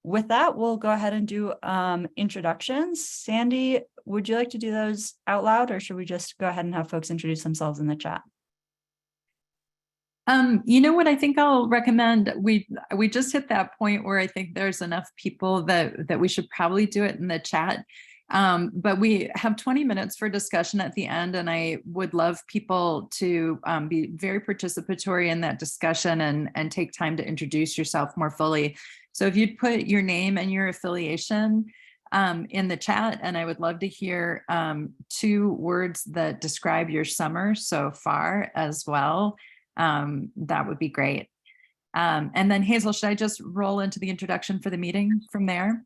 With that, we'll go ahead and do introductions. Sandy, would you like to do those out loud, or should we just go ahead and have folks introduce themselves in the chat? You know what I think I'll recommend? We just hit that point where I think there's enough people that we should probably do it in the chat. But we have 20 minutes for discussion at the end, and I would love people to be very participatory in that discussion and take time to introduce yourself more fully. So if you'd put your name and your affiliation in the chat, and I would love to hear 2 words that describe your summer so far as well. That would be great. And then Hazel, should I just roll into the introduction for the meeting from there?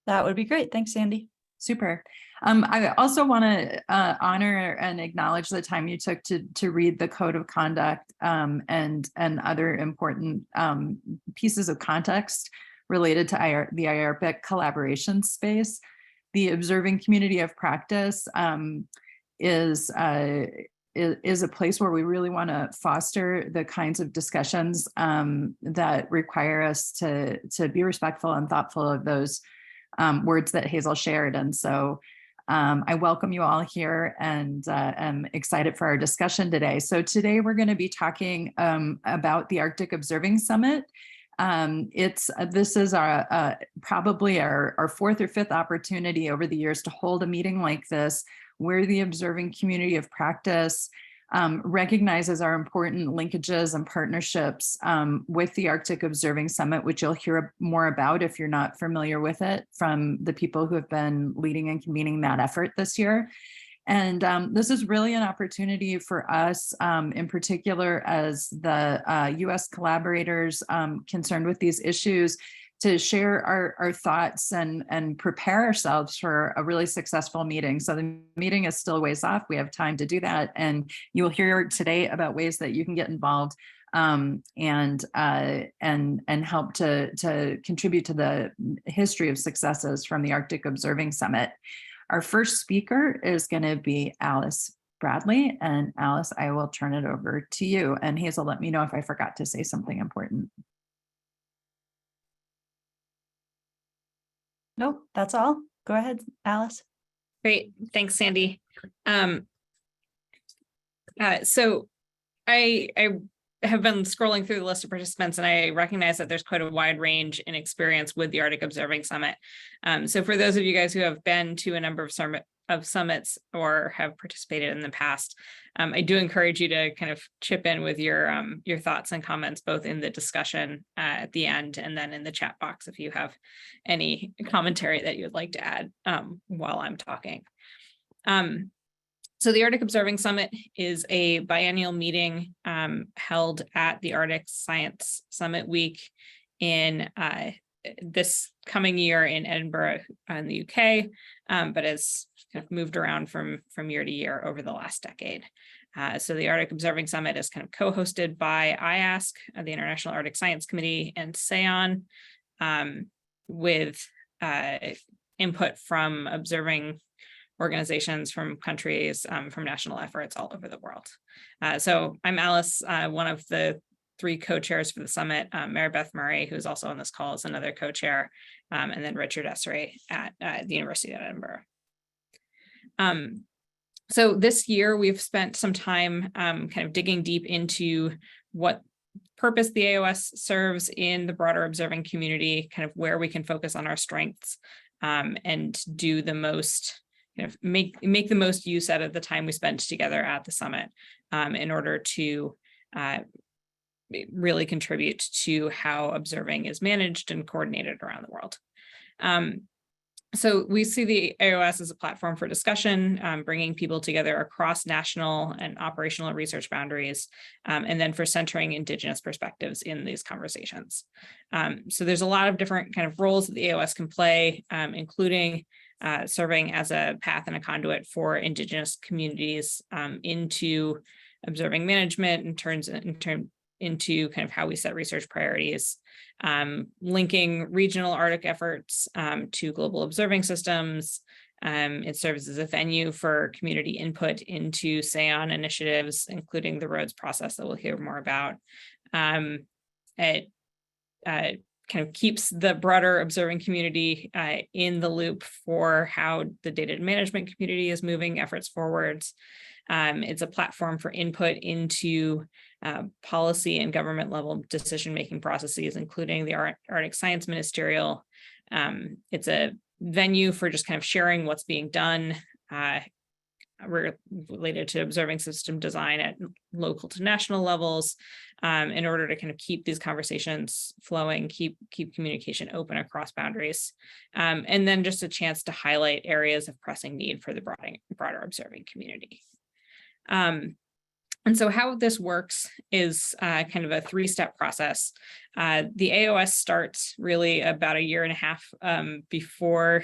That would be great. Thanks, Sandy. Super. I also want to honor and acknowledge the time you took to read the code of conduct and other important pieces of context related to the IARPC collaboration space. The observing community of practice is a place where we really want to foster the kinds of discussions that require us to be respectful and thoughtful of those words that Hazel shared. And so I welcome you all here and am excited for our discussion today. So today we're going to be talking about the Arctic Observing Summit. This is probably our 4th or 5th opportunity over the years to hold a meeting like this, where the observing community of practice recognizes our important linkages and partnerships with the Arctic Observing Summit, which you'll hear more about if you're not familiar with it from the people who have been leading and convening that effort this year. And this is really an opportunity for us, in particular, as the U.S. collaborators concerned with these issues, to share our thoughts and prepare ourselves for a really successful meeting. So the meeting is still ways off. We have time to do that. And you will hear today about ways that you can get involved and help to contribute to the history of successes from the Arctic Observing Summit. Our first speaker is going to be Alice Bradley. And Alice, I will turn it over to you. And Hazel, let me know if I forgot to say something important. Nope, that's all. Go ahead, Alice. Great. Thanks, Sandy. So I have been scrolling through the list of participants, and I recognize that there's quite a wide range in experience with the Arctic Observing Summit. So for those of you guys who have been to a number of summits or have participated in the past, I do encourage you to kind of chip in with your thoughts and comments, both in the discussion at the end and then in the chat box if you have any commentary that you would like to add while I'm talking. So the Arctic Observing Summit is a biennial meeting held at the Arctic Science Summit Week in this coming year in Edinburgh in the UK, but has kind of moved around from year to year over the last decade. So the Arctic Observing Summit is kind of co-hosted by IASC, the International Arctic Science Committee, and SEAN, with input from observing organizations from countries, from national efforts all over the world. So I'm Alice, one of the 3 co-chairs for the summit. Mary Beth Murray, who's also on this call, is another co-chair, and then Richard Essery at the University of Edinburgh. So this year we've spent some time kind of digging deep into what purpose the AOS serves in the broader observing community, kind of where we can focus on our strengths and do the most, make the most use out of the time we spent together at the summit in order to really contribute to how observing is managed and coordinated around the world. So we see the AOS as a platform for discussion, bringing people together across national and operational research boundaries, and then for centering Indigenous perspectives in these conversations. So there's a lot of different kind of roles that the AOS can play, including serving as a path and a conduit for Indigenous communities into observing management into kind of how we set research priorities, linking regional Arctic efforts to global observing systems. It serves as a venue for community input into SEAN initiatives, including the Rhodes process that we'll hear more about. It kind of keeps the broader observing community in the loop for how the data management community is moving efforts forwards. It's a platform for input into policy and government level decision-making processes, including the Arctic Science Ministerial. It's a venue for just kind of sharing what's being done related to observing system design at local to national levels, in order to kind of keep these conversations flowing, keep communication open across boundaries, and then just a chance to highlight areas of pressing need for the broader observing community. And so how this works is kind of a three-step process. The AOS starts really about a year and a half before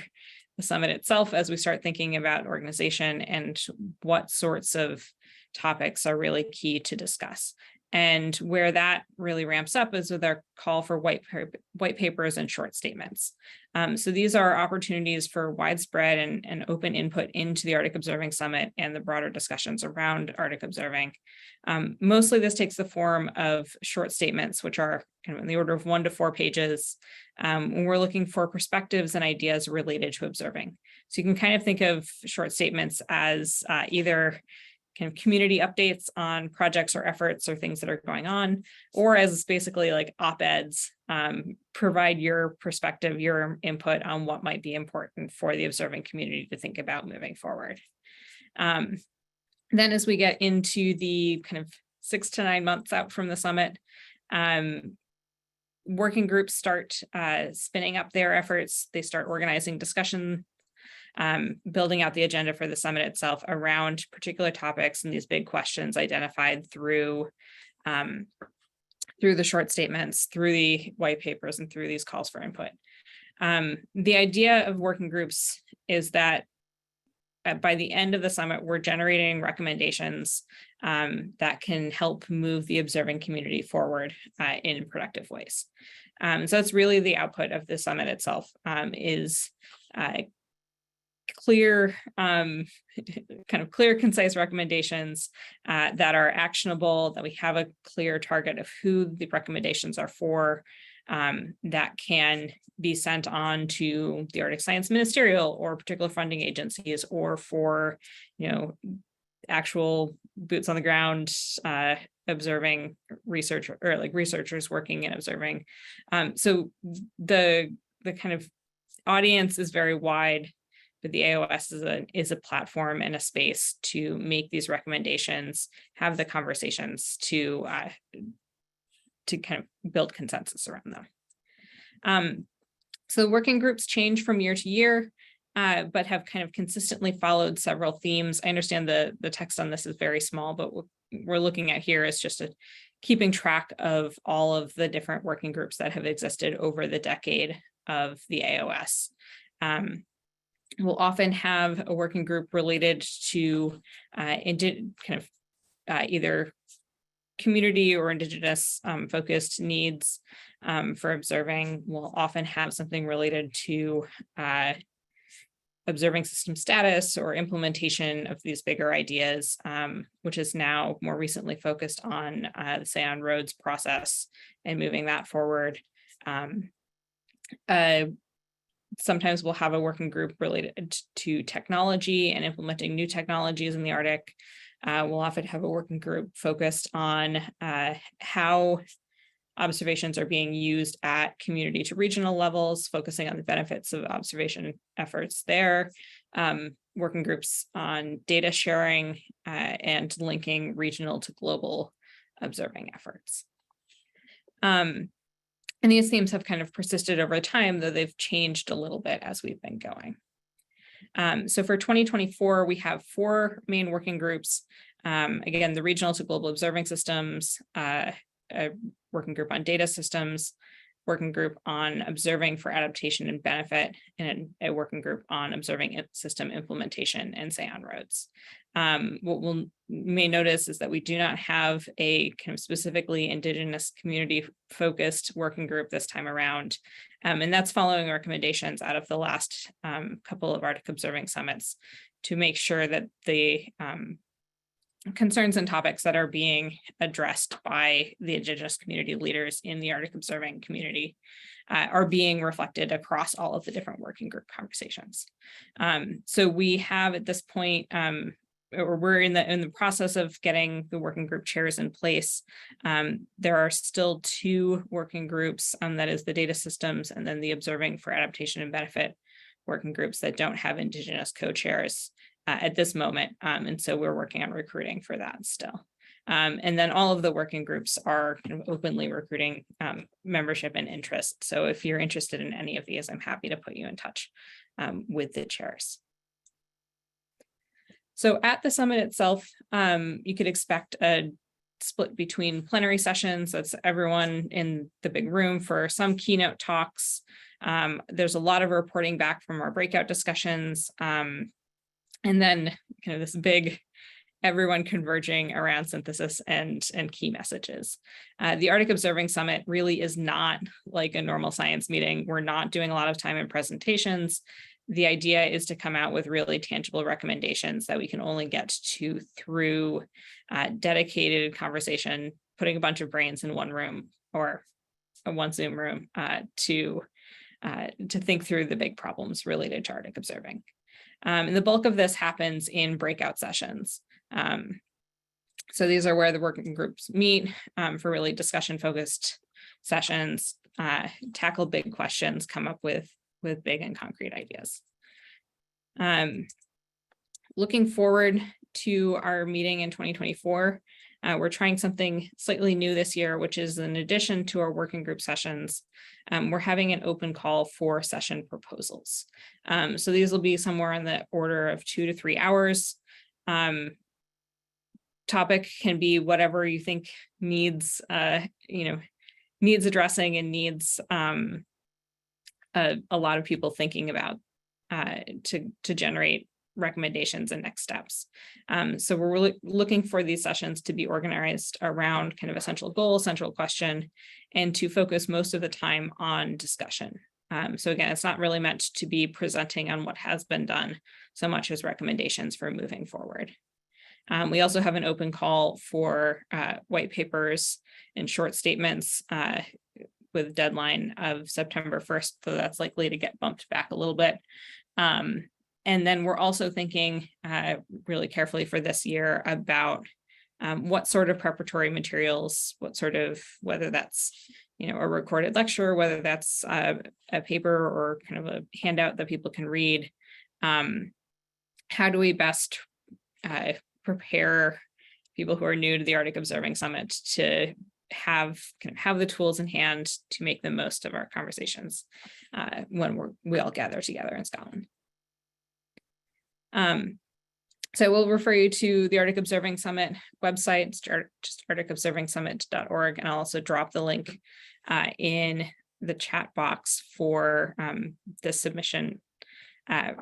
the summit itself, as we start thinking about organization and what sorts of topics are really key to discuss. And where that really ramps up is with our call for white papers and short statements. So these are opportunities for widespread and open input into the Arctic Observing Summit and the broader discussions around Arctic observing. Mostly this takes the form of short statements, which are kind of in the order of 1 to 4 pages, when we're looking for perspectives and ideas related to observing. So you can kind of think of short statements as either kind of community updates on projects or efforts or things that are going on, or as basically like op-eds, provide your perspective, your input on what might be important for the observing community to think about moving forward. Then as we get into the kind of 6 to 9 months out from the summit, working groups start spinning up their efforts. They start organizing discussion, building out the agenda for the summit itself around particular topics and these big questions identified through the short statements, through the white papers, and through these calls for input. The idea of working groups is that by the end of the summit, we're generating recommendations that can help move the observing community forward in productive ways. So that's really the output of the summit itself, is clear, kind of clear, concise recommendations that are actionable, that we have a clear target of who the recommendations are for, that can be sent on to the Arctic Science Ministerial or particular funding agencies, or for, actual boots on the ground observing research, or like researchers working and observing. So the kind of audience is very wide, but the AOS is a platform and a space to make these recommendations, have the conversations to kind of build consensus around them. So working groups change from year to year, but have kind of consistently followed several themes. I understand the text on this is very small, but what we're looking at here is just keeping track of all of the different working groups that have existed over the decade of the AOS. We'll often have a working group related to either community or Indigenous focused needs for observing. We'll often have something related to observing system status or implementation of these bigger ideas, which is now more recently focused on the Say on Roads process and moving that forward. Sometimes we'll have a working group related to technology and implementing new technologies in the Arctic. We'll often have a working group focused on how observations are being used at community to regional levels, focusing on the benefits of observation efforts there. Working groups on data sharing and linking regional to global observing efforts. And these themes have kind of persisted over time, though they've changed a little bit as we've been going. So for 2024, we have 4 main working groups. Again, the regional to global observing systems, a working group on data systems, working group on observing for adaptation and benefit, and a working group on observing system implementation and Say on Roads. What we'll may notice is that we do not have a kind of specifically Indigenous community focused working group this time around. And that's following recommendations out of the last couple of Arctic observing summits to make sure that the concerns and topics that are being addressed by the Indigenous community leaders in the Arctic observing community are being reflected across all of the different working group conversations. So we have at this point, or we're in the process of getting the working group chairs in place. There are still 2 working groups, that is the data systems and then the observing for adaptation and benefit working groups that don't have Indigenous co-chairs at this moment. And so we're working on recruiting for that still. And then all of the working groups are kind of openly recruiting membership and interest. So if you're interested in any of these, I'm happy to put you in touch with the chairs. So at the summit itself, you could expect a split between plenary sessions. That's everyone in the big room for some keynote talks. There's a lot of reporting back from our breakout discussions. And then kind of this big everyone converging around synthesis and key messages. The Arctic Observing Summit really is not like a normal science meeting. We're not doing a lot of time in presentations. The idea is to come out with really tangible recommendations that we can only get to through dedicated conversation, putting a bunch of brains in one room or one Zoom room to think through the big problems related to Arctic observing. And the bulk of this happens in breakout sessions. So these are where the working groups meet for really discussion-focused sessions, tackle big questions, come up with big and concrete ideas. Looking forward to our meeting in 2024, we're trying something slightly new this year, which is in addition to our working group sessions, we're having an open call for session proposals. So these will be somewhere in the order of 2 to 3 hours. Topic can be whatever you think needs, needs addressing and needs a lot of people thinking about to generate recommendations and next steps. So we're really looking for these sessions to be organized around kind of a central goal, central question, and to focus most of the time on discussion. So again, it's not really meant to be presenting on what has been done so much as recommendations for moving forward. We also have an open call for white papers and short statements with a deadline of September 1st, so that's likely to get bumped back a little bit. And then we're also thinking really carefully for this year about what sort of preparatory materials, whether that's a recorded lecture, whether that's a paper or kind of a handout that people can read. How do we best prepare people who are new to the Arctic Observing Summit to have the tools in hand to make the most of our conversations when we all gather together in Scotland. So we'll refer you to the Arctic Observing Summit website, just arcticobservingsummit.org, and I'll also drop the link in the chat box for the submission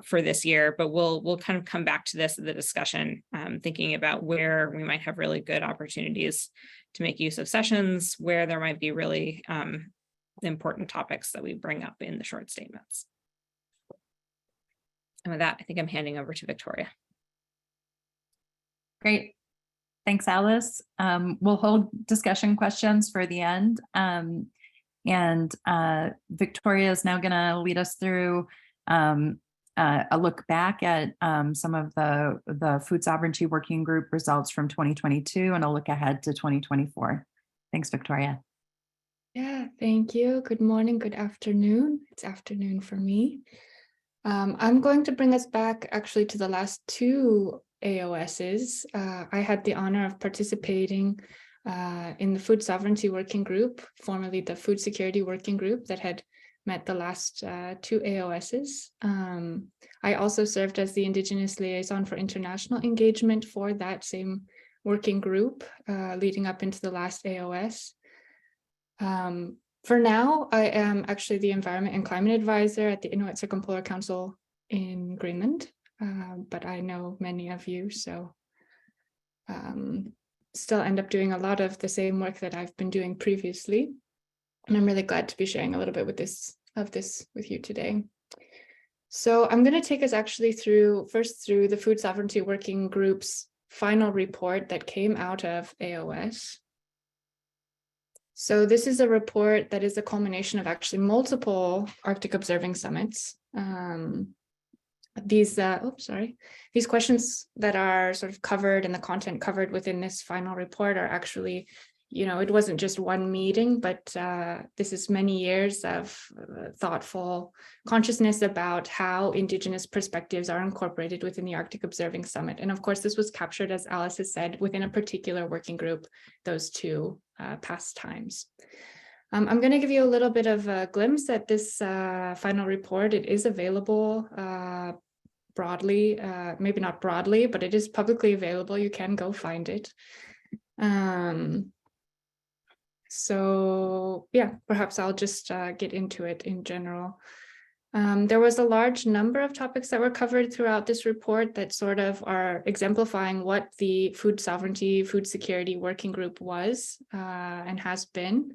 for this year. But we'll kind of come back to this in the discussion, thinking about where we might have really good opportunities to make use of sessions, where there might be really important topics that we bring up in the short statements. And with that, I think I'm handing over to Victoria. Great. Thanks, Alice. We'll hold discussion questions for the end. And Victoria is now going to lead us through a look back at some of the Food Sovereignty Working Group results from 2022 and a look ahead to 2024. Thanks, Victoria. Yeah, thank you. Good morning, good afternoon. It's afternoon for me. I'm going to bring us back actually to the last 2 AOSs. I had the honor of participating in the Food Sovereignty Working Group, formerly the Food Security Working Group that had met the last 2 AOSs. I also served as the Indigenous Liaison for International Engagement for that same working group leading up into the last AOS. For now, I am actually the Environment and Climate Advisor at the Inuit Circumpolar Council in Greenland, but I know many of you, so still end up doing a lot of the same work that I've been doing previously. And I'm really glad to be sharing a little bit with this with you today. So I'm going to take us actually through the Food Sovereignty Working Group's final report that came out of AOS. So this is a report that is a culmination of actually multiple Arctic Observing Summits. These questions that are sort of covered and the content covered within this final report are actually, it wasn't just one meeting, but this is many years of thoughtful consciousness about how Indigenous perspectives are incorporated within the Arctic Observing Summit. And of course, this was captured, as Alice has said, within a particular working group, those two past times. I'm going to give you a little bit of a glimpse at this final report. It is available broadly, maybe not broadly, but it is publicly available. You can go find it. So yeah, perhaps I'll just get into it in general. There was a large number of topics that were covered throughout this report that sort of are exemplifying what the food sovereignty, food security working group was and has been.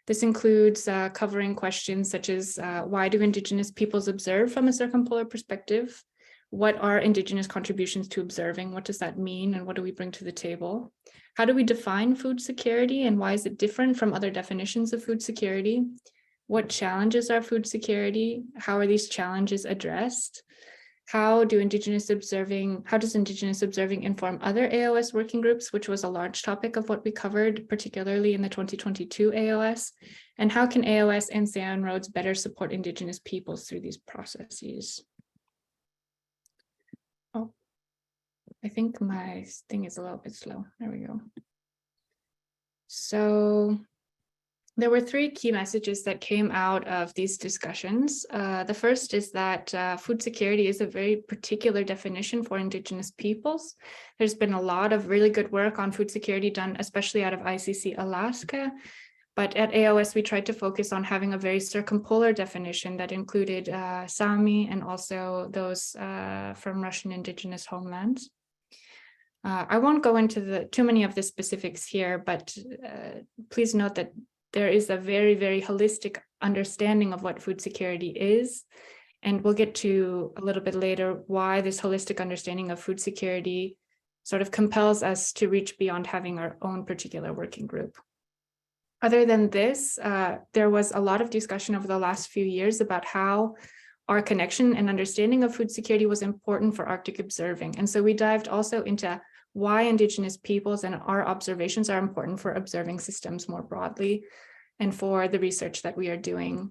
This includes covering questions such as why do Indigenous peoples observe from a circumpolar perspective? What are Indigenous contributions to observing? What does that mean? And what do we bring to the table? How do we define food security and why is it different from other definitions of food security? What challenges are food security? How are these challenges addressed? How does Indigenous observing inform other AOS working groups, which was a large topic of what we covered, particularly in the 2022 AOS? And how can AOS and SANROADS better support Indigenous peoples through these processes? Oh, I think my thing is a little bit slow. There we go. So there were three key messages that came out of these discussions. The first is that food security is a very particular definition for Indigenous peoples. There's been a lot of really good work on food security done, especially out of ICC Alaska. But at AOS, we tried to focus on having a very circumpolar definition that included Sami and also those from Russian Indigenous homelands. I won't go into too many of the specifics here, but please note that there is a very, very holistic understanding of what food security is. And we'll get to a little bit later why this holistic understanding of food security sort of compels us to reach beyond having our own particular working group. Other than this, there was a lot of discussion over the last few years about how our connection and understanding of food security was important for Arctic observing. And so we dived also into why Indigenous peoples and our observations are important for observing systems more broadly and for the research that we are doing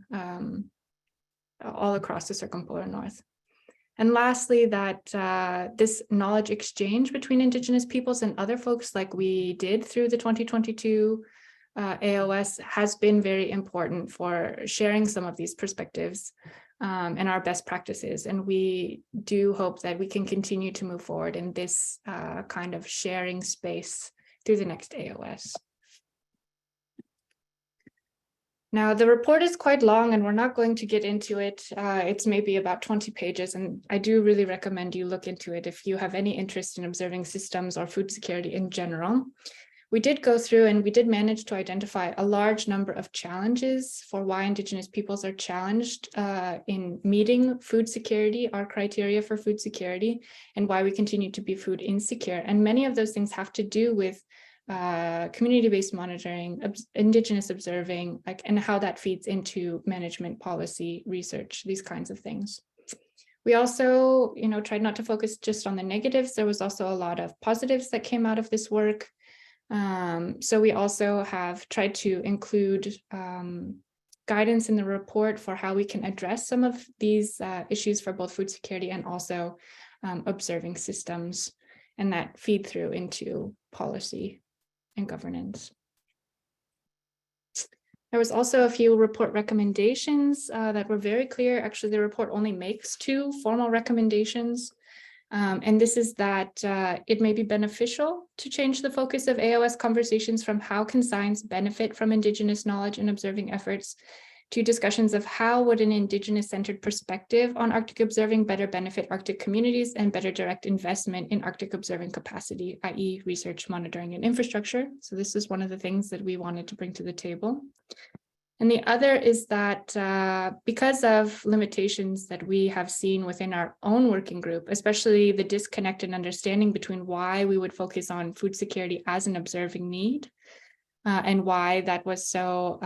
all across the circumpolar north. And lastly, that this knowledge exchange between Indigenous peoples and other folks like we did through the 2022 AOS has been very important for sharing some of these perspectives and our best practices. And we do hope that we can continue to move forward in this kind of sharing space through the next AOS. Now, the report is quite long and we're not going to get into it. It's maybe about 20 pages, and I do really recommend you look into it if you have any interest in observing systems or food security in general. We did go through and we did manage to identify a large number of challenges for why Indigenous peoples are challenged in meeting food security, our criteria for food security, and why we continue to be food insecure. And many of those things have to do with community-based monitoring, Indigenous observing, and how that feeds into management policy, research, these kinds of things. We also, tried not to focus just on the negatives. There was also a lot of positives that came out of this work. So we also have tried to include guidance in the report for how we can address some of these issues for both food security and also observing systems, and that feed through into policy and governance. There was also a few report recommendations that were very clear. Actually, the report only makes 2 formal recommendations. And this is that it may be beneficial to change the focus of AOS conversations from how can science benefit from Indigenous knowledge and observing efforts to discussions of how would an Indigenous-centered perspective on Arctic observing better benefit Arctic communities and better direct investment in Arctic observing capacity, i.e. research, monitoring, and infrastructure. So this is one of the things that we wanted to bring to the table. And the other is that because of limitations that we have seen within our own working group, especially the disconnect in understanding between why we would focus on food security as an observing need, and why that was so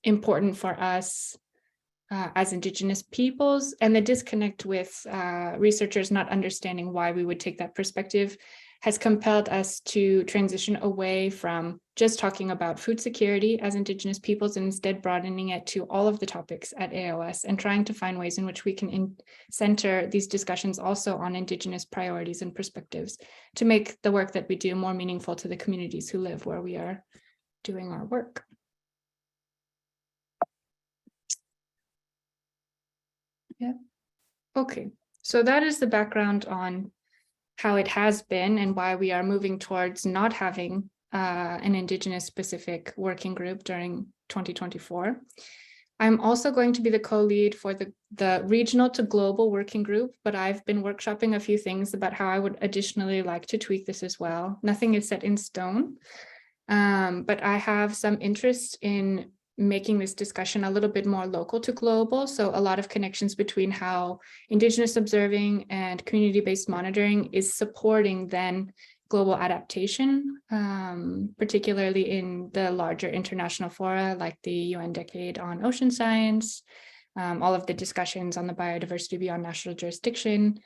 important for us as Indigenous peoples, and the disconnect with researchers not understanding why we would take that perspective has compelled us to transition away from just talking about food security as Indigenous peoples and instead broadening it to all of the topics at AOS and trying to find ways in which we can center these discussions also on Indigenous priorities and perspectives to make the work that we do more meaningful to the communities who live where we are doing our work. Yeah. Okay, so that is the background on how it has been and why we are moving towards not having an Indigenous specific working group during 2024. I'm also going to be the co-lead for the regional to global working group, but I've been workshopping a few things about how I would additionally like to tweak this as well. Nothing is set in stone, but I have some interest in making this discussion a little bit more local to global. So a lot of connections between how Indigenous observing and community-based monitoring is supporting then global adaptation, particularly in the larger international fora like the UN Decade on Ocean Science, all of the discussions on the biodiversity beyond national jurisdiction.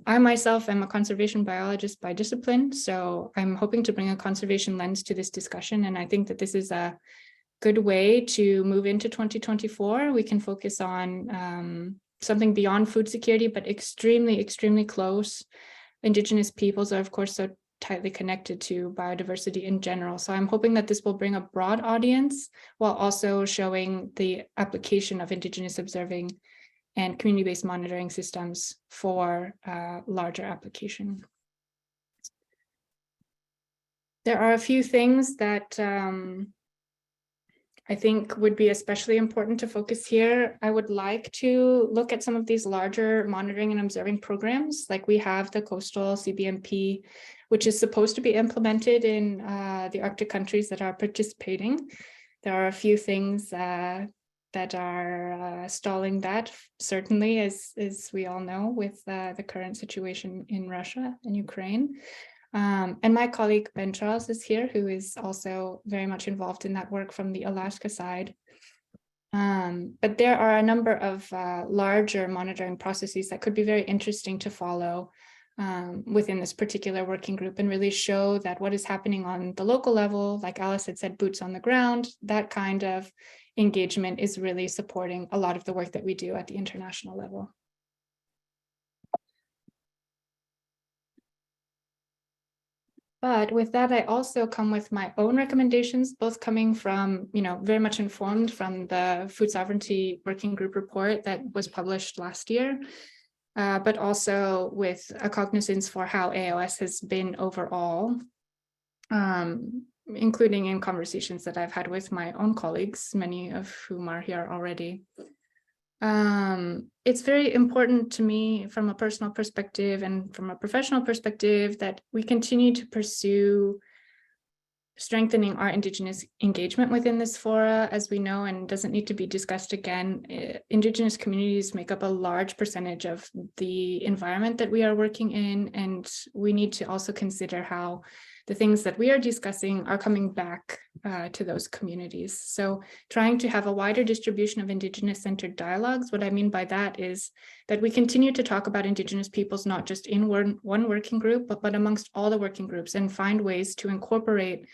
I myself am a conservation biologist by discipline, so I'm hoping to bring a conservation lens to this discussion, and I think that this is a good way to move into 2024. We can focus on something beyond food security, but extremely, extremely close. Indigenous peoples are, of course, so tightly connected to biodiversity in general. So I'm hoping that this will bring a broad audience while also showing the application of Indigenous observing and community-based monitoring systems for larger application. There are a few things that I think would be especially important to focus here. I would like to look at some of these larger monitoring and observing programs, like we have the coastal CBMP, which is supposed to be implemented in the Arctic countries that are participating. There are a few things that are stalling that, certainly, as we all know, with the current situation in Russia and Ukraine. And my colleague Ben Charles is here, who is also very much involved in that work from the Alaska side. But there are a number of larger monitoring processes that could be very interesting to follow within this particular working group and really show that what is happening on the local level, like Alice had said, boots on the ground, that kind of engagement is really supporting a lot of the work that we do at the international level. But with that, I also come with my own recommendations, both coming from, very much informed from the Food Sovereignty Working Group report that was published last year, but also with a cognizance for how AOS has been overall, including in conversations that I've had with my own colleagues, many of whom are here already. It's very important to me from a personal perspective and from a professional perspective that we continue to pursue strengthening our Indigenous engagement within this fora. As we know, and doesn't need to be discussed again, Indigenous communities make up a large percentage of the environment that we are working in, and we need to also consider how the things that we are discussing are coming back to those communities. So trying to have a wider distribution of Indigenous-centered dialogues. What I mean by that is that we continue to talk about Indigenous peoples, not just in one working group, but amongst all the working groups, and find ways to incorporate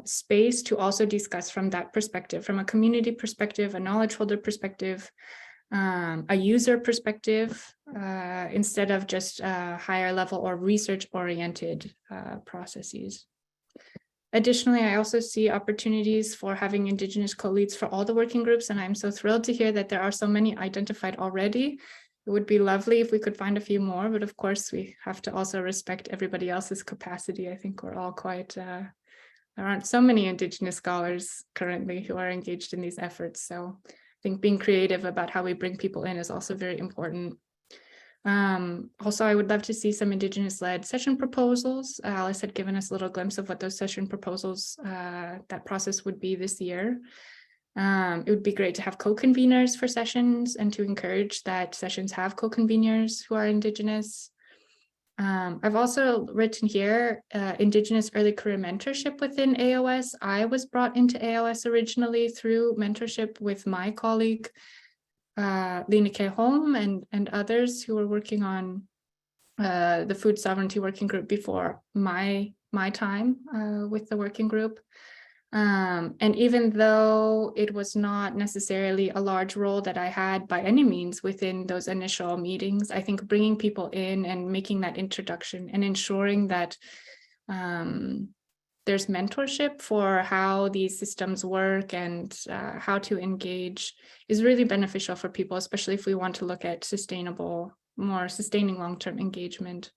space to also discuss from that perspective, from a community perspective, a knowledge holder perspective, a user perspective, instead of just higher level or research oriented processes. Additionally, I also see opportunities for having Indigenous co-leads for all the working groups, and I'm so thrilled to hear that there are so many identified already. It would be lovely if we could find a few more, but of course we have to also respect everybody else's capacity. I think we're all quite, there aren't so many Indigenous scholars currently who are engaged in these efforts. So I think being creative about how we bring people in is also very important. Also, I would love to see some Indigenous-led session proposals. Alice had given us a little glimpse of what those session proposals, that process would be this year. It would be great to have co-conveners for sessions and to encourage that sessions have co-conveners who are Indigenous. I've also written here, Indigenous early career mentorship within AOS. I was brought into AOS originally through mentorship with my colleague, Lena K. Holm and others who were working on the food sovereignty working group before my time with the working group. And even though it was not necessarily a large role that I had by any means within those initial meetings, I think bringing people in and making that introduction and ensuring that there's mentorship for how these systems work and how to engage is really beneficial for people, especially if we want to look at more sustaining long-term engagement.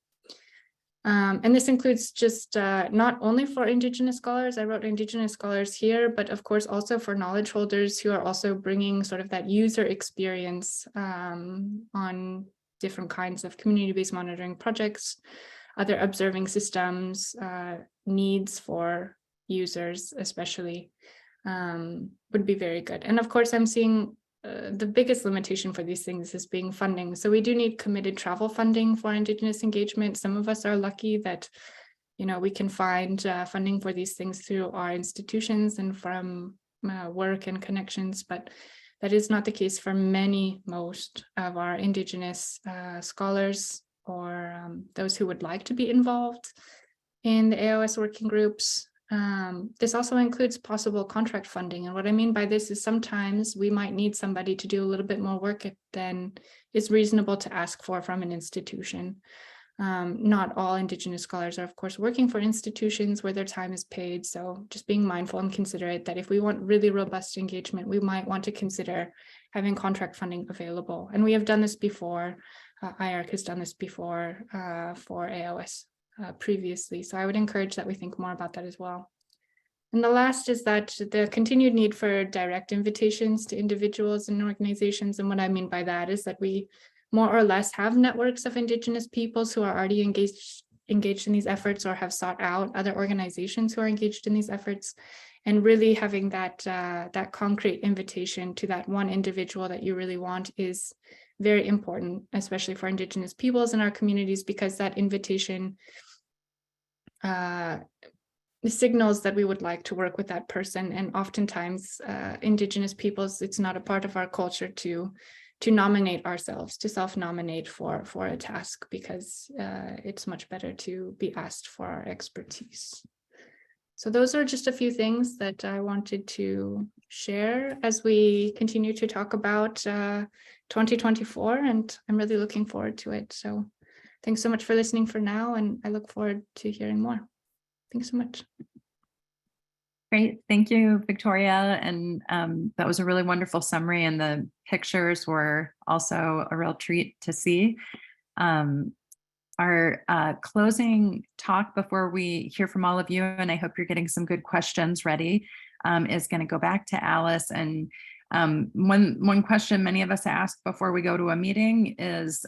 And this includes just not only for Indigenous scholars, I wrote Indigenous scholars here, but of course also for knowledge holders who are also bringing sort of that user experience on different kinds of community-based monitoring projects, other observing systems, needs for users especially, would be very good. And of course, I'm seeing the biggest limitation for these things is being funding. So we do need committed travel funding for Indigenous engagement. Some of us are lucky that, we can find funding for these things through our institutions and from work and connections, but that is not the case for most of our Indigenous scholars or those who would like to be involved in the AOS working groups. This also includes possible contract funding. And what I mean by this is sometimes we might need somebody to do a little bit more work than is reasonable to ask for from an institution. Not all Indigenous scholars are, of course, working for institutions where their time is paid. So just being mindful and considerate that if we want really robust engagement, we might want to consider having contract funding available. And we have done this before. IARC has done this before for AOS previously. So I would encourage that we think more about that as well. And the last is that the continued need for direct invitations to individuals and organizations. And what I mean by that is that we more or less have networks of Indigenous peoples who are already engaged in these efforts or have sought out other organizations who are engaged in these efforts. And really having that concrete invitation to that one individual that you really want is very important, especially for Indigenous peoples in our communities, because that invitation signals that we would like to work with that person. And oftentimes Indigenous peoples, it's not a part of our culture to nominate ourselves, to self-nominate for a task, because it's much better to be asked for our expertise. So those are just a few things that I wanted to share as we continue to talk about 2024, and I'm really looking forward to it. So thanks so much for listening for now, and I look forward to hearing more. Thanks so much. Great. Thank you, Victoria. And that was a really wonderful summary, and the pictures were also a real treat to see. Our closing talk before we hear from all of you, and I hope you're getting some good questions ready, is going to go back to Alice. And one question many of us ask before we go to a meeting is,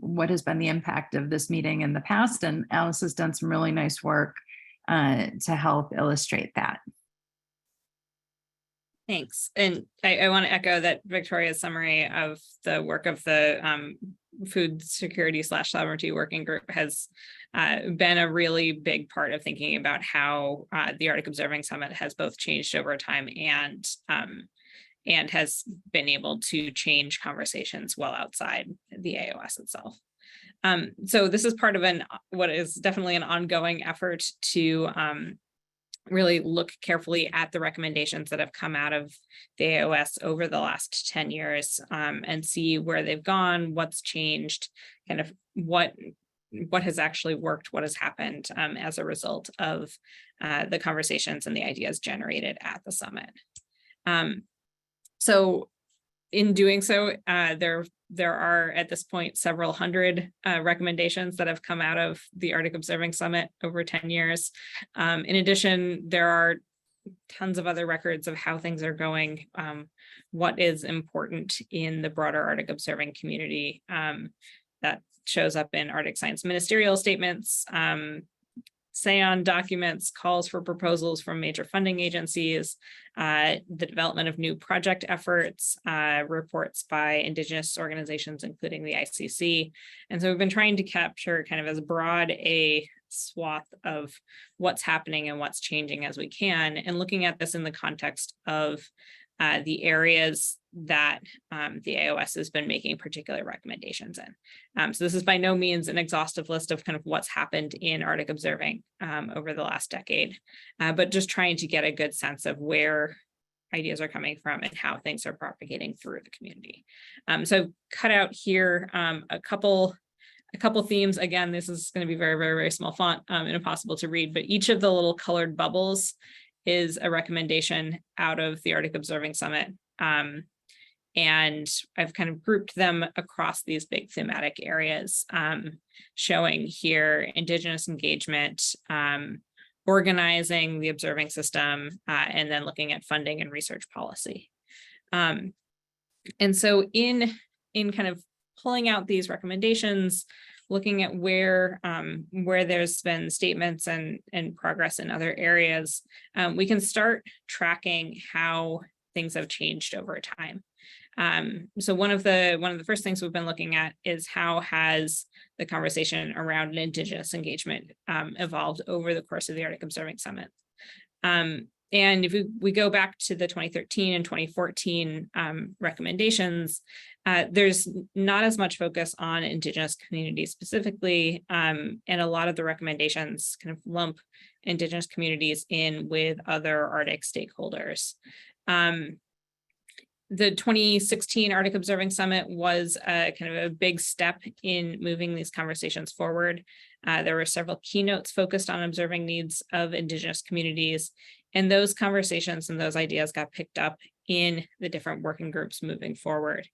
what has been the impact of this meeting in the past? And Alice has done some really nice work to help illustrate that. Thanks. And I want to echo that Victoria's summary of the work of the food security / sovereignty working group has been a really big part of thinking about how the Arctic Observing Summit has both changed over time and has been able to change conversations well outside the AOS itself. So this is part of what is definitely an ongoing effort to really look carefully at the recommendations that have come out of the AOS over the last 10 years and see where they've gone, what's changed, kind of what has actually worked, what has happened as a result of the conversations and the ideas generated at the summit. So in doing so, there are at this point several hundred recommendations that have come out of the Arctic Observing Summit over 10 years. In addition, there are tons of other records of how things are going, what is important in the broader Arctic observing community, that shows up in Arctic Science ministerial statements, SAON documents, calls for proposals from major funding agencies, the development of new project efforts, reports by Indigenous organizations, including the ICC. And so we've been trying to capture kind of as broad a swath of what's happening and what's changing as we can, and looking at this in the context of the areas that the AOS has been making particular recommendations in. So this is by no means an exhaustive list of kind of what's happened in Arctic observing over the last decade, but just trying to get a good sense of where ideas are coming from and how things are propagating through the community. So I've cut out here a couple themes. Again, this is going to be very, very, very small font and impossible to read, but each of the little colored bubbles is a recommendation out of the Arctic Observing Summit. And I've kind of grouped them across these big thematic areas, showing here Indigenous engagement, organizing the observing system, and then looking at funding and research policy. And so in kind of pulling out these recommendations, looking at where there's been statements and progress in other areas, we can start tracking how things have changed over time. So one of the first things we've been looking at is how has the conversation around Indigenous engagement evolved over the course of the Arctic Observing Summit. And if we go back to the 2013 and 2014 recommendations, there's not as much focus on Indigenous communities specifically, and a lot of the recommendations kind of lump Indigenous communities in with other Arctic stakeholders. The 2016 Arctic Observing Summit was kind of a big step in moving these conversations forward. There were several keynotes focused on observing needs of Indigenous communities, and those conversations and those ideas got picked up in the different working groups moving forward.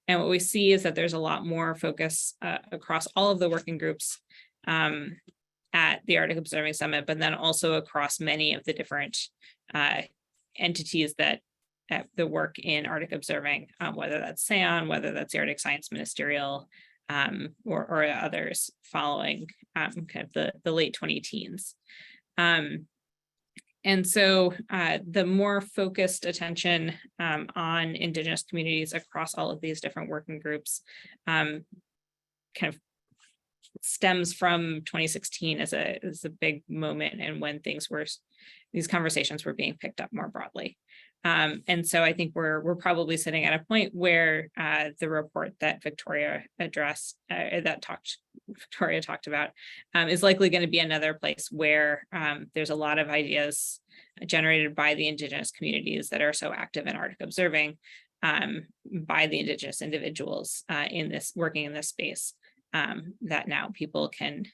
And what we see is that there's a lot more focus across all of the working groups at the Arctic Observing Summit, but then also across many of the different entities that the work in Arctic observing, whether that's SAON, whether that's the Arctic Science Ministerial, or others following kind of the late 2010s. And so the more focused attention on Indigenous communities across all of these different working groups kind of stems from 2016 as a big moment, and when these conversations were being picked up more broadly. And so I think we're probably sitting at a point where the report that Victoria talked about is likely going to be another place where there's a lot of ideas generated by the Indigenous communities that are so active in Arctic observing, by the Indigenous individuals working in this space, that now people can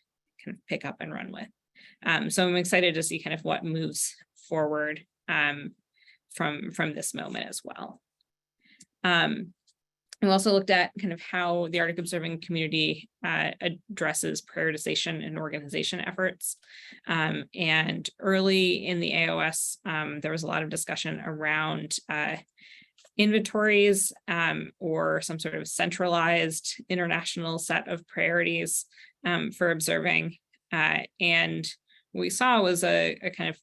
pick up and run with. So I'm excited to see kind of what moves forward from this moment as well. We also looked at kind of how the Arctic observing community addresses prioritization and organization efforts. And early in the AOS, there was a lot of discussion around inventories or some sort of centralized international set of priorities for observing. And what we saw was a kind of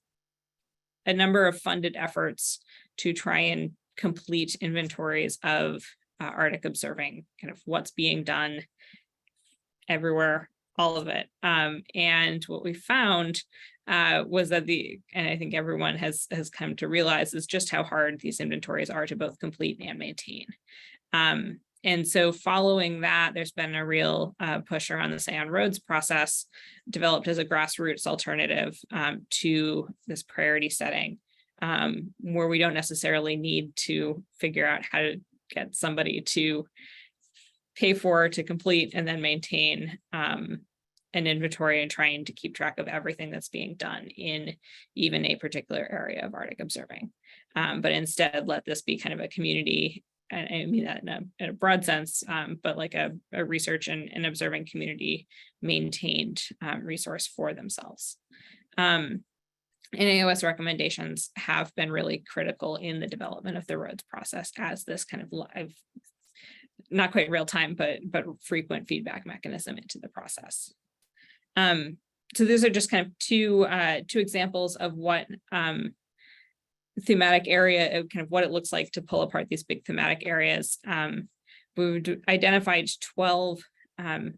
a number of funded efforts to try and complete inventories of Arctic observing, kind of what's being done everywhere, all of it. And what we found was that and I think everyone has come to realize, is just how hard these inventories are to both complete and maintain. And so following that, there's been a real push around the SAON roads process, developed as a grassroots alternative to this priority setting, where we don't necessarily need to figure out how to get somebody to pay for, to complete, and then maintain an inventory and trying to keep track of everything that's being done in even a particular area of Arctic observing. But instead, let this be kind of a community, and I mean that in a broad sense, but like a research and observing community maintained resource for themselves. And AOS recommendations have been really critical in the development of the roads process as this kind of not quite real time, but frequent feedback mechanism into the process. So those are just kind of two examples of what thematic area, kind of what it looks like to pull apart these big thematic areas. We've identified 12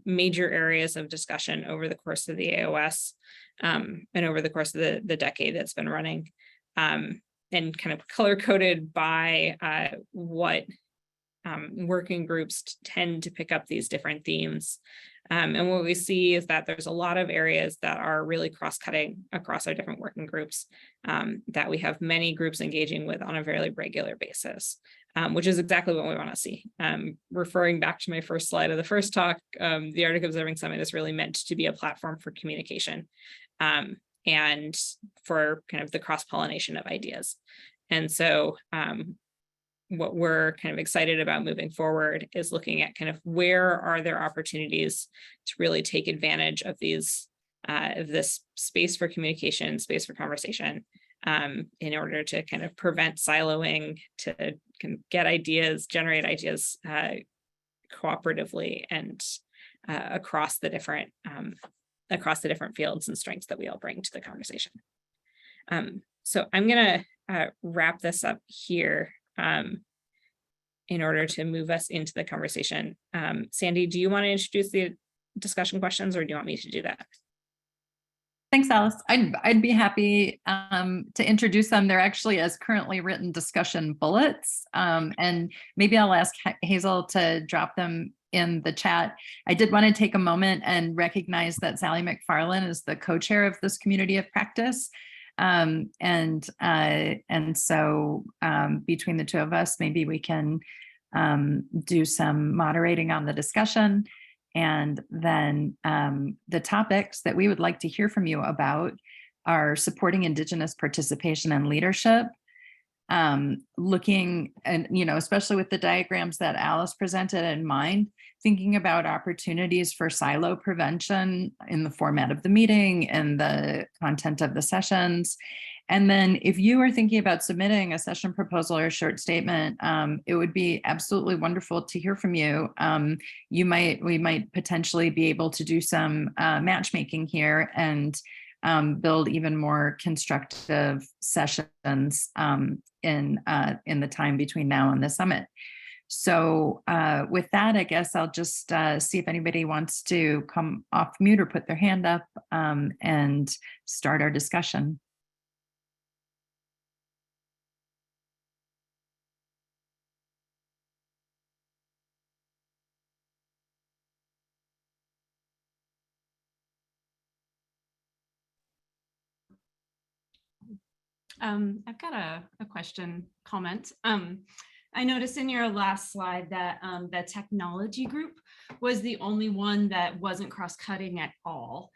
major areas of discussion over the course of the AOS and over the course of the decade that's been running, and kind of color-coded by what working groups tend to pick up these different themes. And what we see is that there's a lot of areas that are really cross-cutting across our different working groups, that we have many groups engaging with on a very regular basis, which is exactly what we want to see. Referring back to my first slide of the first talk, the Arctic Observing Summit is really meant to be a platform for communication and for kind of the cross-pollination of ideas. And so what we're kind of excited about moving forward is looking at kind of where are there opportunities to really take advantage of these, this space for communication, space for conversation, in order to kind of prevent siloing, to kind of get ideas, generate ideas cooperatively and across the different fields and strengths that we all bring to the conversation. So I'm gonna wrap this up here. In order to move us into the conversation. Sandy, do you want to introduce the discussion questions, or do you want me to do that? Thanks, Alice. I'd be happy to introduce them. They're actually as currently written discussion bullets, and maybe I'll ask Hazel to drop them in the chat. I did want to take a moment and recognize that Sally McFarlane is the co-chair of this community of practice. And so between the two of us, maybe we can do some moderating on the discussion, and then the topics that we would like to hear from you about are supporting Indigenous participation and leadership, looking and, especially with the diagrams that Alice presented in mind, thinking about opportunities for silo prevention in the format of the meeting and the content of the sessions. And then if you are thinking about submitting a session proposal or a short statement, it would be absolutely wonderful to hear from you. We might potentially be able to do some matchmaking here and build even more constructive sessions in the time between now and the summit. So with that, I guess I'll just see if anybody wants to come off mute or put their hand up and start our discussion. I've got a question, comment. I noticed in your last slide that the technology group was the only one that wasn't cross-cutting at all.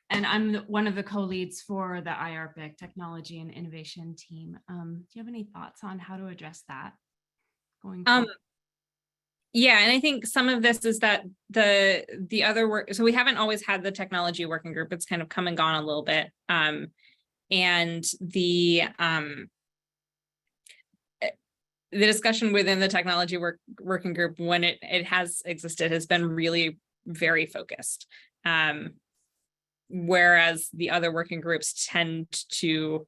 And I'm one of the co-leads for the IARPIC Technology and Innovation team. Do you have any thoughts on how to address that going forward? Yeah, and I think some of this is that the other work, so we haven't always had the technology working group. It's kind of come and gone a little bit. And the discussion within the technology working group, when it has existed, has been really very focused. Whereas the other working groups tend to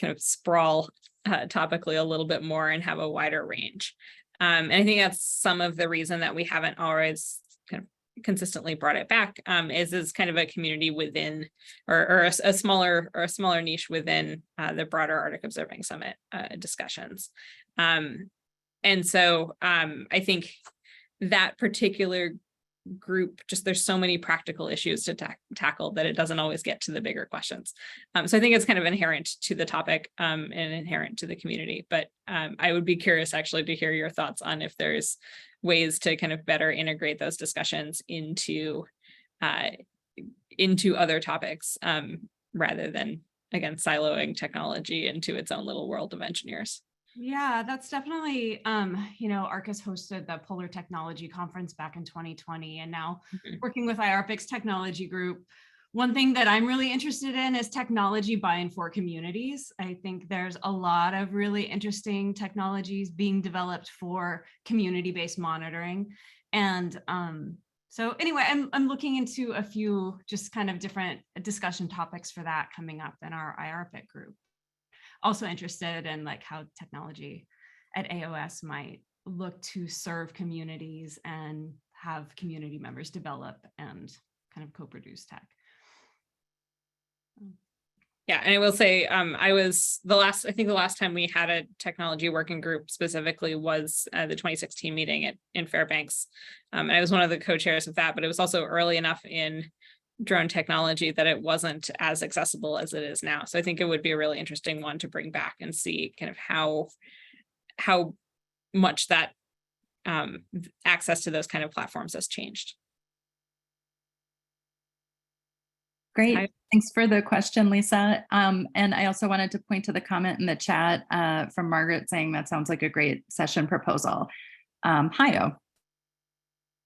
kind of sprawl topically a little bit more and have a wider range. And I think that's some of the reason that we haven't always kind of consistently brought it back, is kind of a community within, or a smaller niche within the broader Arctic Observing Summit discussions. And so I think that particular group, just there's so many practical issues to tackle that it doesn't always get to the bigger questions. So I think it's kind of inherent to the topic and inherent to the community, but I would be curious actually to hear your thoughts on if there's ways to kind of better integrate those discussions into other topics rather than, again, siloing technology into its own little world of engineers. Yeah, that's definitely, ARCIS hosted the Polar Technology Conference back in 2020, and now working with IARPIC's technology group, One thing that I'm really interested in is technology by and for communities. I think there's a lot of really interesting technologies being developed for community-based monitoring. And so anyway, I'm looking into a few just kind of different discussion topics for that coming up in our IRPIC group. Also interested in like how technology at AOS might look to serve communities and have community members develop and kind of co-produce tech. Yeah, and I will say, I think the last time we had a technology working group specifically was the 2016 meeting in Fairbanks. And I was one of the co-chairs of that, but it was also early enough in drone technology that it wasn't as accessible as it is now. So I think it would be a really interesting one to bring back and see kind of how much that access to those kind of platforms has changed. Great. Thanks for the question, Lisa. And I also wanted to point to the comment in the chat from Margaret saying that sounds like a great session proposal. Hayo.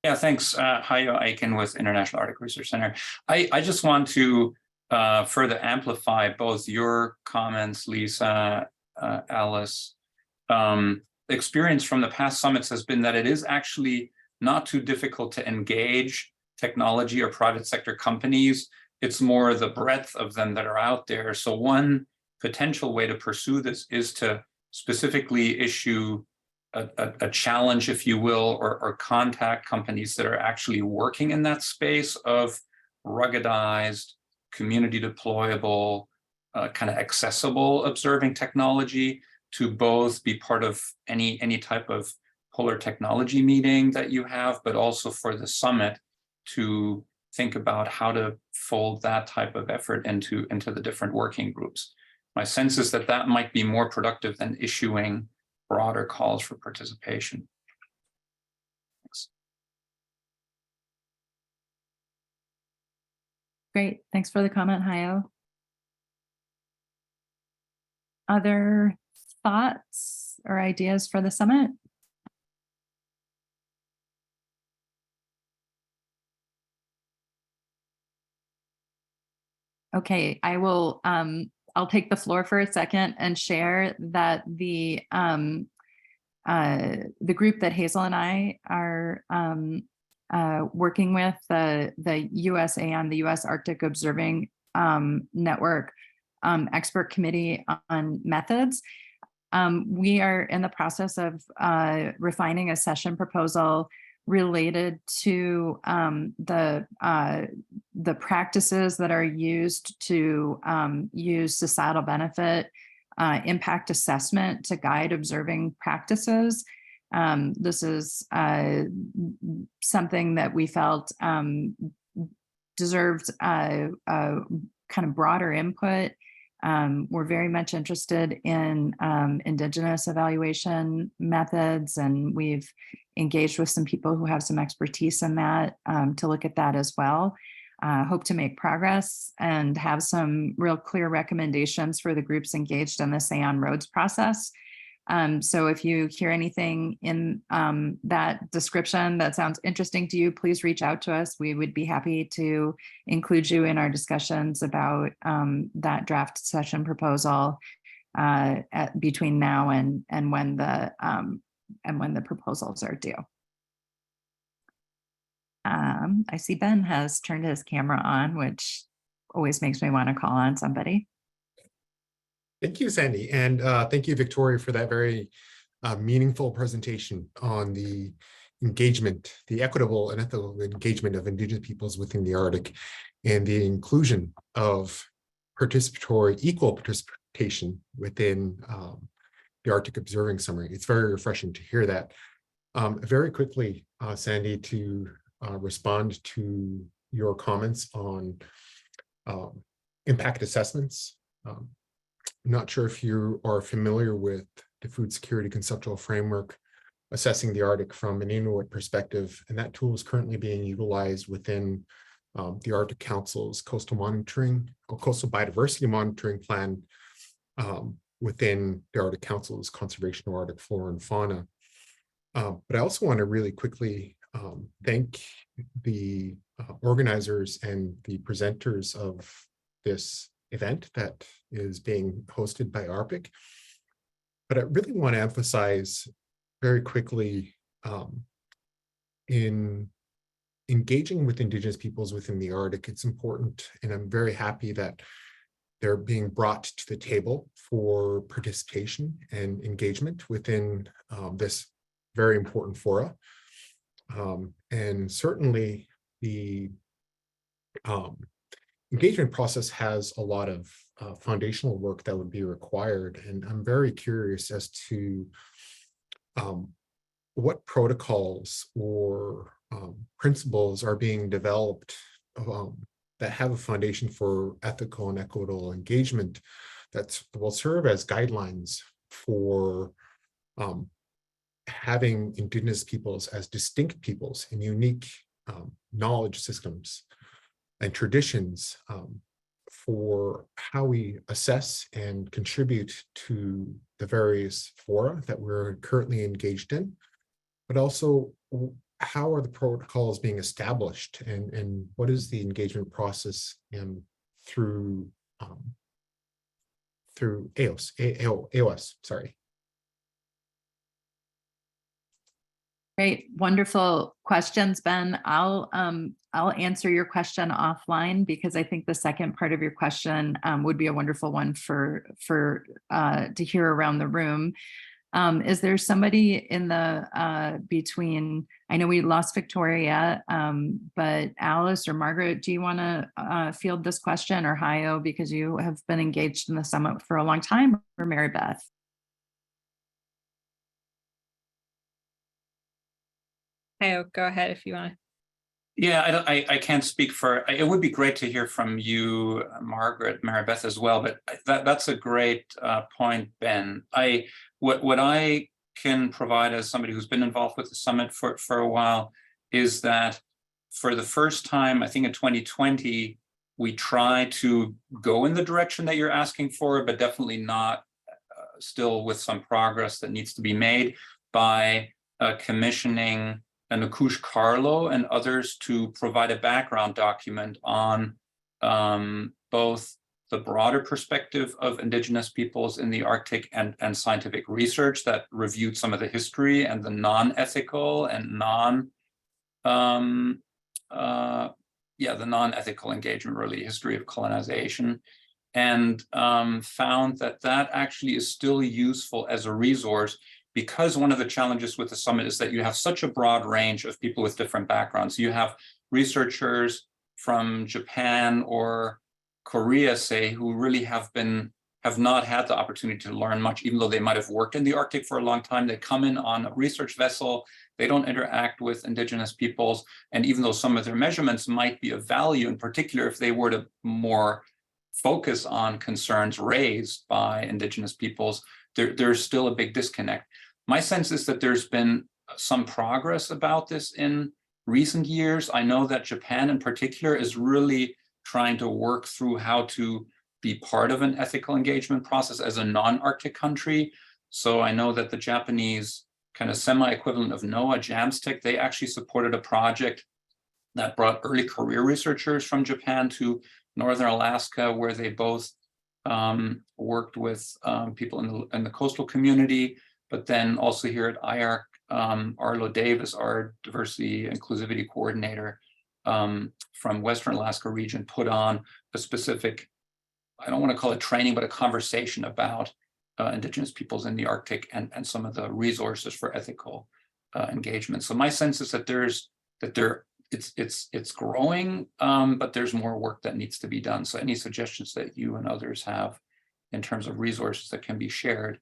Yeah, thanks. Hayo Aiken with International Arctic Research Center. I just want to further amplify both your comments, Lisa, Alice. Experience from the past summits has been that it is actually not too difficult to engage technology or private sector companies. It's more the breadth of them that are out there. So one potential way to pursue this is to specifically issue a challenge, if you will, or contact companies that are actually working in that space of ruggedized, community deployable, kind of accessible observing technology to both be part of any type of polar technology meeting that you have, but also for the summit to think about how to fold that type of effort into the different working groups. My sense is that that might be more productive than issuing broader calls for participation. Thanks. Great. Thanks for the comment, Hayo. Other thoughts or ideas for the summit? Okay, I will, I'll take the floor for a second and share that the group that Hazel and I are working with, the USAN, the U.S. Arctic Observing Network Expert Committee on Methods. We are in the process of refining a session proposal related to the practices that are used to use societal benefit impact assessment to guide observing practices. This is something that we felt deserved kind of broader input. We're very much interested in Indigenous evaluation methods, and we've engaged with some people who have some expertise in that to look at that as well. Hope to make progress and have some real clear recommendations for the groups engaged in the Say on Roads process. So if you hear anything in that description that sounds interesting to you, please reach out to us. We would be happy to include you in our discussions about that draft session proposal between now and when the proposals are due. I see Ben has turned his camera on, which always makes me want to call on somebody. Thank you, Sandy. And thank you, Victoria, for that very meaningful presentation on the engagement, the equitable and ethical engagement of Indigenous peoples within the Arctic and the inclusion of equal participation within the Arctic Observing Summary. It's very refreshing to hear that. Very quickly, Sandy, to respond to your comments on impact assessments. Not sure if you are familiar with the Food Security Conceptual Framework assessing the Arctic from an Inuit perspective, and that tool is currently being utilized within the Arctic Council's coastal monitoring or coastal biodiversity monitoring plan within the Arctic Council's conservation of Arctic flora and fauna. But I also want to really quickly thank the organizers and the presenters of this event that is being hosted by ARPIC. But I really want to emphasize very quickly in engaging with Indigenous peoples within the Arctic, it's important, and I'm very happy that they're being brought to the table for participation and engagement within this very important fora. And certainly the engagement process has a lot of foundational work that would be required. And I'm very curious as to what protocols or principles are being developed that have a foundation for ethical and equitable engagement that will serve as guidelines for having Indigenous peoples as distinct peoples and unique knowledge systems and traditions for how we assess and contribute to the various fora that we're currently engaged in, but also how are the protocols being established, and what is the engagement process through AOS, sorry. Great, wonderful questions, Ben. I'll answer your question offline because I think the second part of your question would be a wonderful one for to hear around the room. Is there somebody in the between? I know we lost Victoria, but Alice or Margaret, do you want to field this question, or Hayo, because you have been engaged in the summit for a long time, or Mary Beth? Hayo, go ahead if you want to. Yeah, I can't speak for, it would be great to hear from you, Margaret, Mary Beth as well, but that's a great point, Ben. What I can provide as somebody who's been involved with the summit for a while is that for the first time, I think in 2020, we try to go in the direction that you're asking for, but definitely not still with some progress that needs to be made by commissioning Nakush Carlo and others to provide a background document on both the broader perspective of Indigenous peoples in the Arctic and scientific research that reviewed some of the history and the non-ethical and the non-ethical engagement, really, history of colonization, and found that actually is still useful as a resource, because one of the challenges with the summit is that you have such a broad range of people with different backgrounds. You have researchers from Japan or Korea, say, who really have not had the opportunity to learn much, even though they might have worked in the Arctic for a long time. They come in on a research vessel, they don't interact with Indigenous peoples, and even though some of their measurements might be of value, in particular if they were to more focus on concerns raised by Indigenous peoples, there's still a big disconnect. My sense is that there's been some progress about this in recent years. I know that Japan in particular is really trying to work through how to be part of an ethical engagement process as a non-Arctic country. So I know that the Japanese kind of semi-equivalent of NOAA, JAMSTEC, they actually supported a project that brought early career researchers from Japan to Northern Alaska, where they both worked with people in the coastal community, but then also here at IARC, Arlo Davis, our diversity inclusivity coordinator from Western Alaska region, put on a specific, I don't want to call it training, but a conversation about Indigenous peoples in the Arctic and some of the resources for ethical engagement. So my sense is that it's growing, but there's more work that needs to be done. So any suggestions that you and others have in terms of resources that can be shared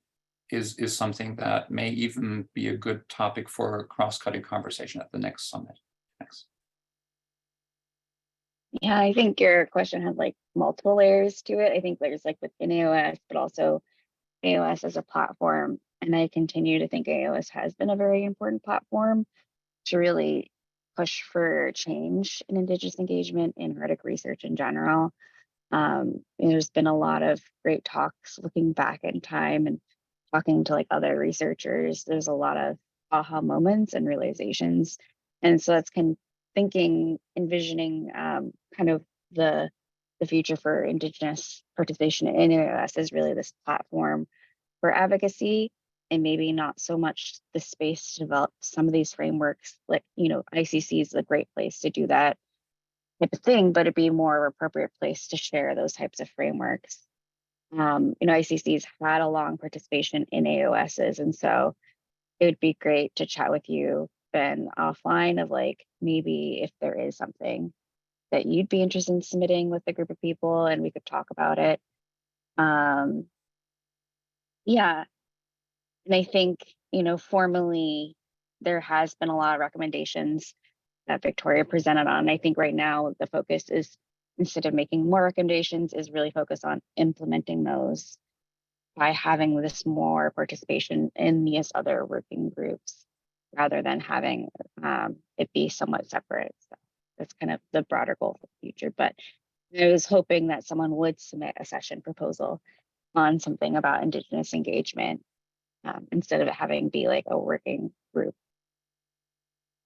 is something that may even be a good topic for a cross-cutting conversation at the next summit. Thanks. Yeah, I think your question has like multiple layers to it. I think there's like within AOS, but also AOS as a platform. And I continue to think AOS has been a very important platform to really push for change in Indigenous engagement in Arctic research in general. There's been a lot of great talks looking back in time and talking to like other researchers. There's a lot of aha moments and realizations. And so that's thinking, envisioning kind of the future for Indigenous participation in AOS is really this platform for advocacy, and maybe not so much the space to develop some of these frameworks. Like, you know, ICC is a great place to do that type of thing, but it'd be more of an appropriate place to share those types of frameworks. You know, ICC's had a long participation in AOSs, and so it would be great to chat with you, Ben, offline of like, maybe if there is something that you'd be interested in submitting with a group of people and we could talk about it. Yeah. And I think, you know, formally, there has been a lot of recommendations that Victoria presented on. I think right now the focus is, instead of making more recommendations, is really focused on implementing those by having this more participation in these other working groups rather than having it be somewhat separate. So that's kind of the broader goal for the future. But I was hoping that someone would submit a session proposal on something about Indigenous engagement instead of it having be like a working group.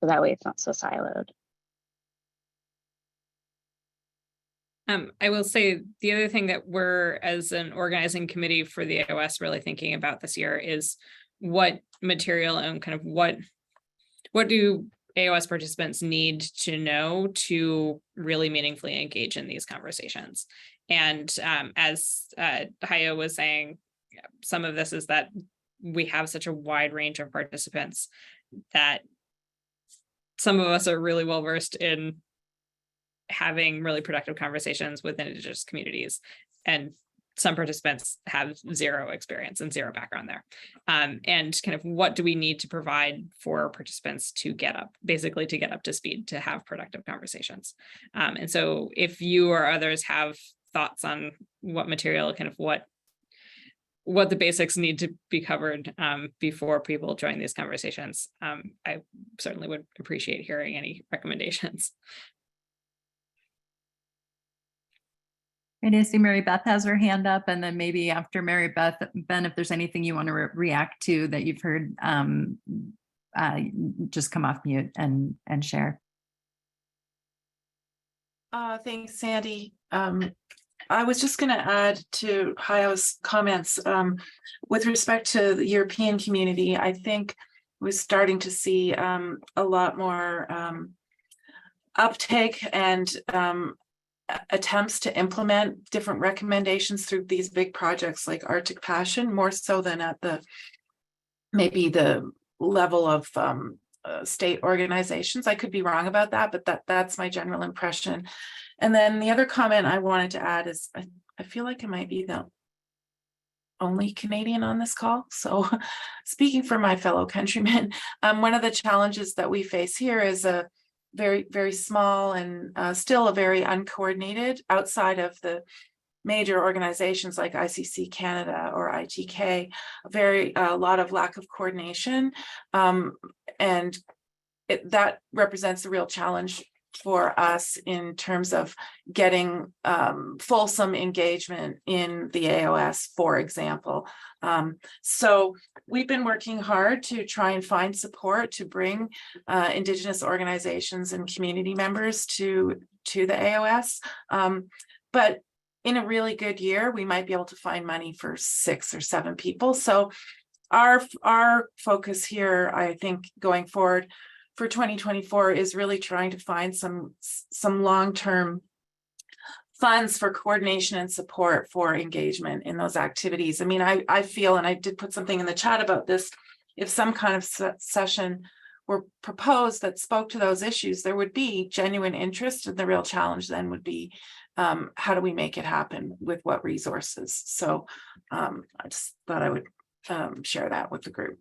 So that way it's not so siloed. I will say the other thing that we're, as an organizing committee for the AOS, really thinking about this year is what material and kind of what do AOS participants need to know to really meaningfully engage in these conversations. And as Hayo was saying, some of this is that we have such a wide range of participants that some of us are really well versed in having really productive conversations within Indigenous communities, and some participants have zero experience and zero background there. And kind of what do we need to provide for participants to get up to speed, to have productive conversations. And so if you or others have thoughts on what material, kind of what the basics need to be covered before people join these conversations, I certainly would appreciate hearing any recommendations. And I see Mary Beth has her hand up, and then maybe after Mary Beth, Ben, if there's anything you want to react to that you've heard, just come off mute and share. Thanks, Sandy. I was just going to add to Hayo's comments with respect to the European community. I think we're starting to see a lot more uptake and attempts to implement different recommendations through these big projects like Arctic Passion, more so than at maybe the level of state organizations. I could be wrong about that, but that's my general impression. And then the other comment I wanted to add is I feel like I might be the only Canadian on this call. So speaking for my fellow countrymen, one of the challenges that we face here is a very, very small and still a very uncoordinated, outside of the major organizations like ICC Canada or ITK, a lot of lack of coordination. And that represents a real challenge for us in terms of getting fulsome engagement in the AOS, for example. So we've been working hard to try and find support to bring Indigenous organizations and community members to the AOS. But in a really good year, we might be able to find money for 6 or 7 people. So our focus here, I think, going forward for 2024 is really trying to find some long-term funds for coordination and support for engagement in those activities. I mean, I feel, and I did put something in the chat about this, if some kind of session were proposed that spoke to those issues, there would be genuine interest, and the real challenge then would be how do we make it happen with what resources? So I just thought I would share that with the group.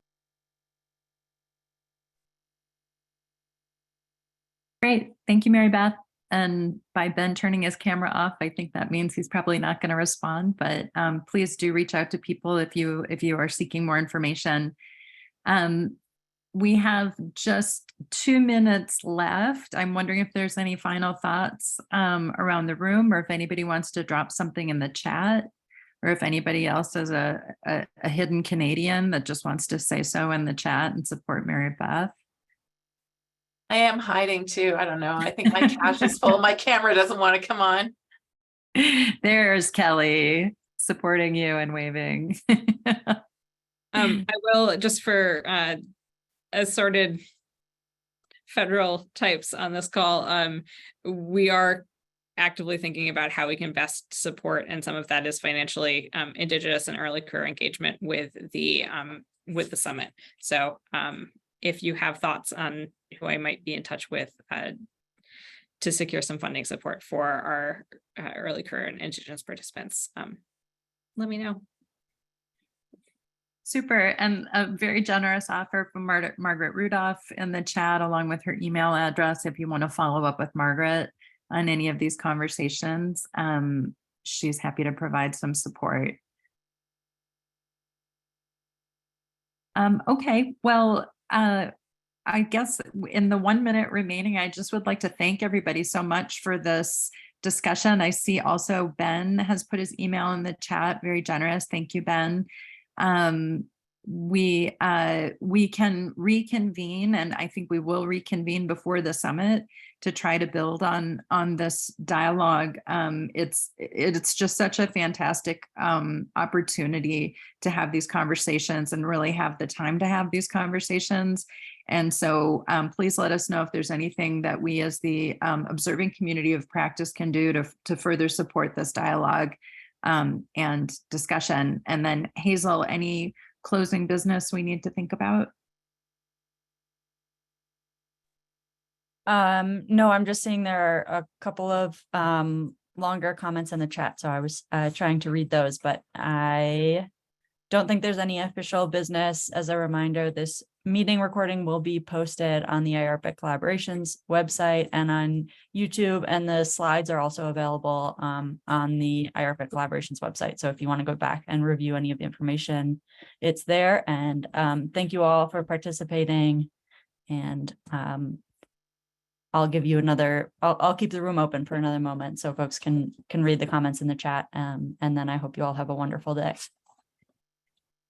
Great. Thank you, Mary Beth. And by Ben turning his camera off, I think that means he's probably not going to respond, but please do reach out to people if you are seeking more information. We have just 2 minutes left. I'm wondering if there's any final thoughts around the room, or if anybody wants to drop something in the chat, or if anybody else is a hidden Canadian that just wants to say so in the chat and support Mary Beth. I am hiding too. I don't know. I think my cache is full. My camera doesn't want to come on. There's Kelly supporting you and waving. I will, just for assorted federal types on this call, we are actively thinking about how we can best support, and some of that is financially, Indigenous and early career engagement with the summit. So if you have thoughts on who I might be in touch with to secure some funding support for our early career and Indigenous participants, let me know. Super. And a very generous offer from Margaret Rudolph in the chat, along with her email address, if you want to follow up with Margaret on any of these conversations. She's happy to provide some support. Okay, well, I guess in the 1 minute remaining, I just would like to thank everybody so much for this discussion. I see also Ben has put his email in the chat, very generous. Thank you, Ben. We can reconvene, and I think we will reconvene before the summit to try to build on this dialogue. It's just such a fantastic opportunity to have these conversations and really have the time to have these conversations. And so please let us know if there's anything that we as the observing community of practice can do to further support this dialogue and discussion. And then Hazel, any closing business we need to think about? No, I'm just seeing there are a couple of longer comments in the chat, so I was trying to read those, but I don't think there's any official business. As a reminder, this meeting recording will be posted on the IARPC Collaborations website and on YouTube, and the slides are also available on the IARPC Collaborations website. So if you want to go back and review any of the information, it's there. And thank you all for participating. And I'll give you another, I'll keep the room open for another moment so folks can read the comments in the chat. And then I hope you all have a wonderful day.